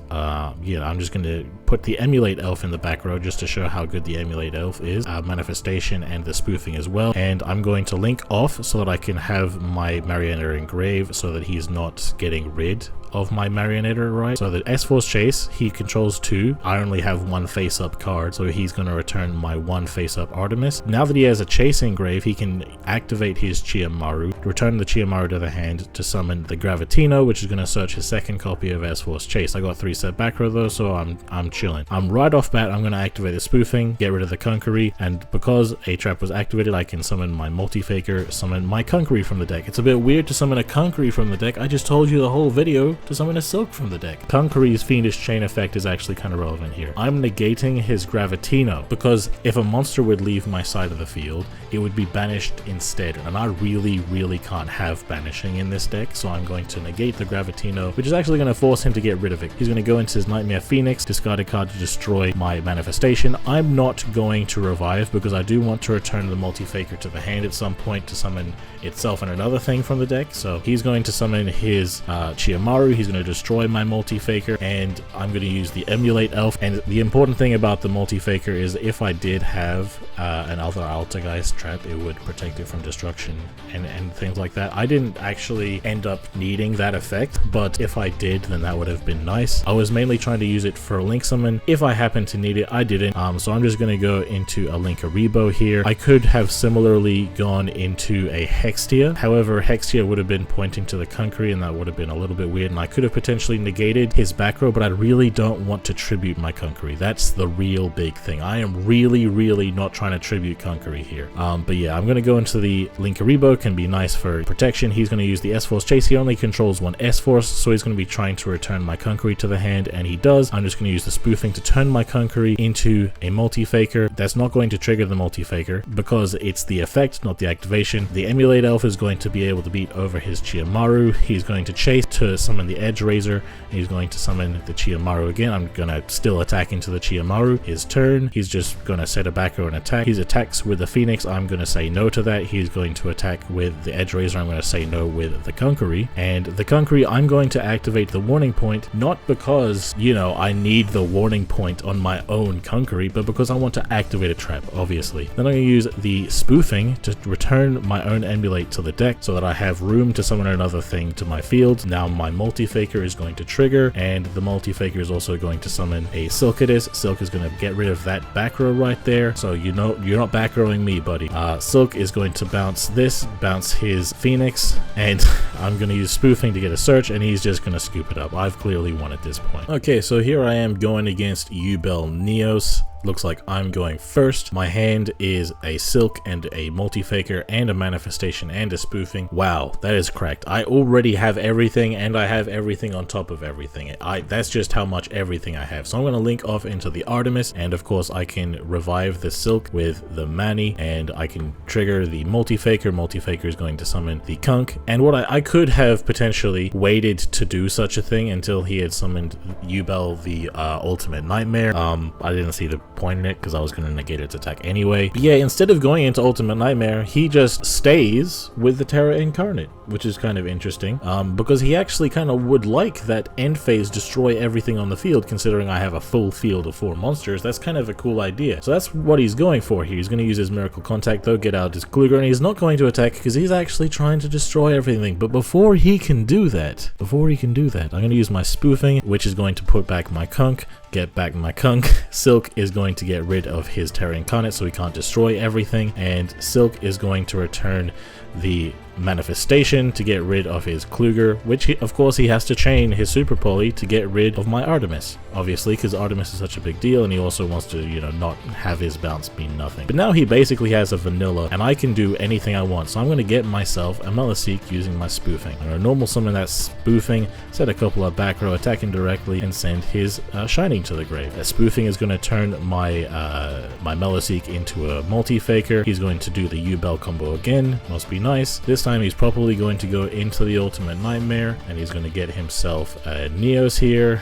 yeah, I'm just going to put the Emulate Elf in the back row just to show how good the Emulate Elf is, Manifestation and the spoofing as well. And I'm going to link off so that I can have my Marionetter engrave so that he's not getting rid of my Marionetter, right? So the S-Force Chase, he controls 2. I only have 1 face-up card, so he's going to return my 1 face-up Artemis. Now that he has a Chase engrave, he can activate his Chiyomaru, return the Chiyomaru to the hand to summon the Gravitino, which is going to search his second copy of S-Force Chase. I got 3 set back row though, so I'm chilling. I'm right off bat, I'm going to activate the spoofing, get rid of the Conqueror, and because a trap was activated, I can summon my Multifaker, summon my Conqueror from the deck. It's a bit weird to summon a Conqueror from the deck. I just told you the whole video to summon a Silk from the deck. Conqueror's Fiendish Chain effect is actually kind of relevant here. I'm negating his Gravitino, because if a monster would leave my side of the field, it would be banished instead, and I really can't have banishing in this deck, so I'm going to negate the Gravitino, which is actually going to force him to get rid of it. He's going to go into his Nightmare Phoenix, discard a card to destroy my Manifestation. I'm not going to revive because I do want to return the Multifaker to the hand at some point to summon itself and another thing from the deck. So he's going to summon his Chiyomaru, he's going to destroy my Multifaker, and I'm going to use the Emulate Elf. And the important thing about the Multifaker is if I did have an other Altergeist trap, it would protect it from destruction and things like that. I didn't actually end up needing that effect, but if I did, then that would have been nice. I was mainly trying to use it for a Link Summon. If I happened to need it, I didn't. So I'm just going to go into a Linkaribo here. I could have similarly gone into a Hextia. However, Hextia would have been pointing to the Conqueror, and that would have been a little bit weird, and I could have potentially negated his back row, but I really don't want to tribute my Kunkery. That's the real big thing. I am really not trying to tribute Kunkery here. But yeah, I'm going to go into the Linkuriboh, can be nice for protection. He's going to use the S-Force Chase. He only controls one S-Force, so he's going to be trying to return my Kunkery to the hand, and he does. I'm just going to use the spoofing to turn my Kunkery into a multi-faker. That's not going to trigger the multi-faker because it's the effect, not the activation. The Emulate Elf is going to be able to beat over his Chiyomaru. He's going to chase to summon the Edge Razor, and he's going to summon the Chiyomaru again. I'm going to still attack into the Chiyomaru. His turn, he's just going to set a back row and attack. He attacks with the Phoenix. I'm going to say no to that. He's going to attack with the Edge Razor. I'm going to say no with the Kunkery. And the Kunkery, I'm going to activate the warning point, not because, you know, I need the warning point on my own Kunkery, but because I want to activate a trap, obviously. Then I'm going to use the spoofing to return my own Emulate to the deck so that I have room to summon another thing to my field. Now my multi-faker is going to trigger, and the multi-faker is also going to summon a Silkidus. Silk is going to get rid of that back row right there, so you know you're not back rowing me, buddy. Silk is going to bounce this, bounce his Phoenix, and I'm going to use spoofing to get a search, and he's just going to scoop it up. I've clearly won at this point. Okay, so here I am going against Yubel Neos. Looks like I'm going first. My hand is a Silk and a multi-faker and a manifestation and a spoofing. Wow, that is cracked. I already have everything, and I have everything on top of everything. That's just how much everything I have. So I'm going to link off into the Artemis, and of course I can revive the Silk with the Mani, and I can trigger the multi-faker. Multi-faker is going to summon the Kunk, and what I could have potentially waited to do such a thing until he had summoned Yubel the Ultimate Nightmare. I didn't see the point in it because I was going to negate its attack anyway. But yeah, instead of going into Ultimate Nightmare, he just stays with the Terra Incarnate, which is kind of interesting, because he actually kind of would like that end phase destroy everything on the field, considering I have a full field of 4 monsters. That's kind of a cool idea. So that's what he's going for here. He's going to use his Miracle Contact though, get out his Kluger, and he's not going to attack because he's actually trying to destroy everything. But before he can do that, I'm going to use my spoofing, which is going to put back my Kunk, get back my Kunk. Silk is going to get rid of his Terra Incarnate so he can't destroy everything, and Silk is going to return the manifestation to get rid of his Kluger, which of course he has to chain his Super Poly to get rid of my Artemis, obviously, because Artemis is such a big deal, and he also wants to, you know, not have his bounce be nothing. But now he basically has a vanilla, and I can do anything I want, so I'm going to get myself a Meliseek using my spoofing. I'm going to normal summon that spoofing, set a couple of back row, attacking directly, and send his Shining to the grave. That spoofing is going to turn my my Meliseek into a multi-faker. He's going to do the Yubel combo again, must be nice. This time he's probably going to go into the Ultimate Nightmare, and he's going to get himself a Neos here.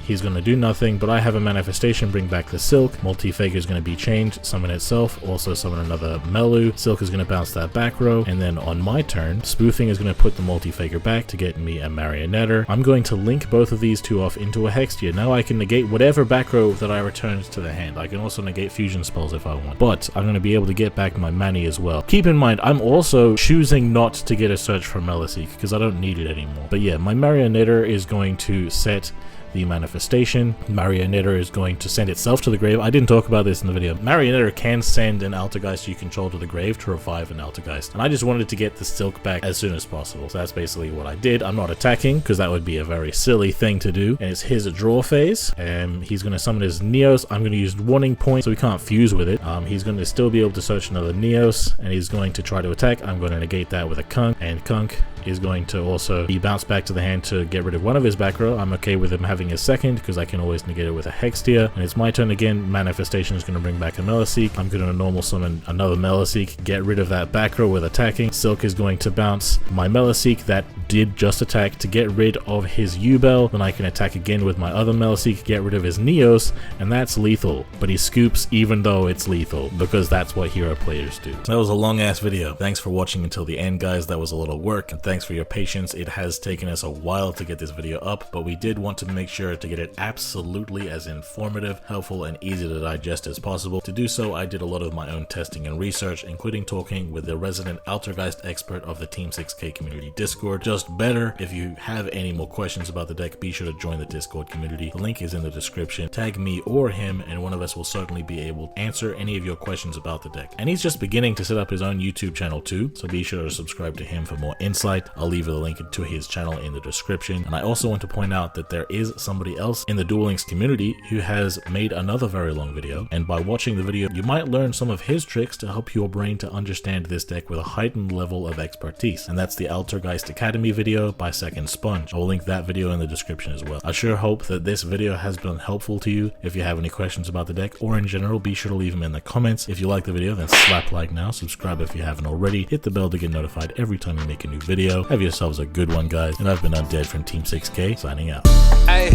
He's going to do nothing, but I have a manifestation, bring back the Silk. Multi-Faker is going to be changed, summon itself, also summon another Melu. Silk is going to bounce that back row, and then on my turn, Spoofing is going to put the Multi-Faker back to get me a Marionetter. I'm going to link both of these two off into a Hextia. Now I can negate whatever back row that I returned to the hand. I can also negate fusion spells if I want, but I'm going to be able to get back my Mani as well. Keep in mind, I'm also choosing not to get a search for Meliseek because I don't need it anymore. But yeah, my Marionetter is going to set the manifestation. Marionetter is going to send itself to the grave. I didn't talk about this in the video. Marionetter can send an Altergeist you control to the grave to revive an Altergeist, and I just wanted to get the Silk back as soon as possible. So that's basically what I did. I'm not attacking because that would be a very silly thing to do, and it's his draw phase. He's going to summon his Neos. I'm going to use Warning Point so we can't fuse with it. He's going to still be able to search another Neos, and he's going to try to attack. I'm going to negate that with a Kunk, and Kunk is going to also be bounced back to the hand to get rid of one of his back row. I'm okay with him having a second because I can always negate it with a Hextia. And it's my turn again. Manifestation is going to bring back a Meliseek. I'm going to normal summon another Meliseek, get rid of that back row with attacking. Silk is going to bounce my Meliseek that did just attack to get rid of his Yubel. Then I can attack again with my other Meliseek, get rid of his Neos, and that's lethal. But he scoops even though it's lethal because that's what hero players do. That was a long ass video. Thanks for watching until the end, guys. That was a little work, and thanks for your patience. It has taken us a while to get this video up, but we did want to make sure to get it absolutely as informative, helpful, and easy to digest as possible. To do so, I did a lot of my own testing and research, including talking with the resident Altergeist expert of the Team 6K community Discord. Just better. If you have any more questions about the deck, be sure to join the Discord community. The link is in the description. Tag me or him, and one of us will certainly be able to answer any of your questions about the deck. And he's just beginning to set up his own YouTube channel too, so be sure to subscribe to him for more insight. deck, I'll leave the link to his channel in the description. And I also want to point out that there is somebody else in the Duel Links community who has made another very long video, and by watching the video you might learn some of his tricks to help your brain to understand this deck with a heightened level of expertise, and that's the Altergeist Academy video by Second Sponge. I will link that video in the description as well. I sure hope that this video has been helpful to you. If you have any questions about the deck or in general, be sure to leave them in the comments. If you like the video, then slap like now, subscribe if you haven't already, hit the bell to get notified every time we make a new video. Have yourselves a good one, guys, and I've been Undead from Team 6K, signing out. Hey,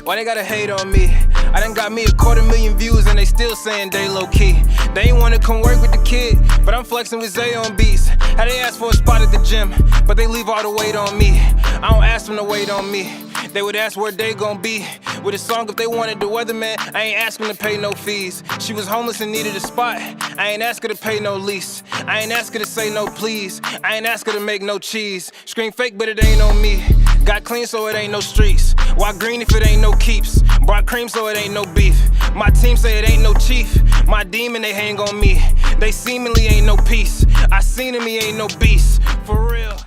why they gotta hate on me? I done got me 250,000 views and they still saying they low key. They ain't wanna come work with the kid, but I'm flexing with Zay on beats. How they ask for a spot at the gym, but they leave all the weight on me. I don't ask them to wait on me. They would ask where they gon' be with a song if they wanted the weatherman. I ain't ask them to pay no fees. She was homeless and needed a spot. I ain't ask her to pay no lease. I ain't ask her to say no please. I ain't ask her to make no cheese. Scream fake but it ain't on me. Got clean so it ain't no streets. Why green if it ain't no keeps? Brought cream so it ain't no beef. My team say it ain't no chief. My demon they hang on me. They seemingly ain't no peace. I seen him, he ain't no beast. For real.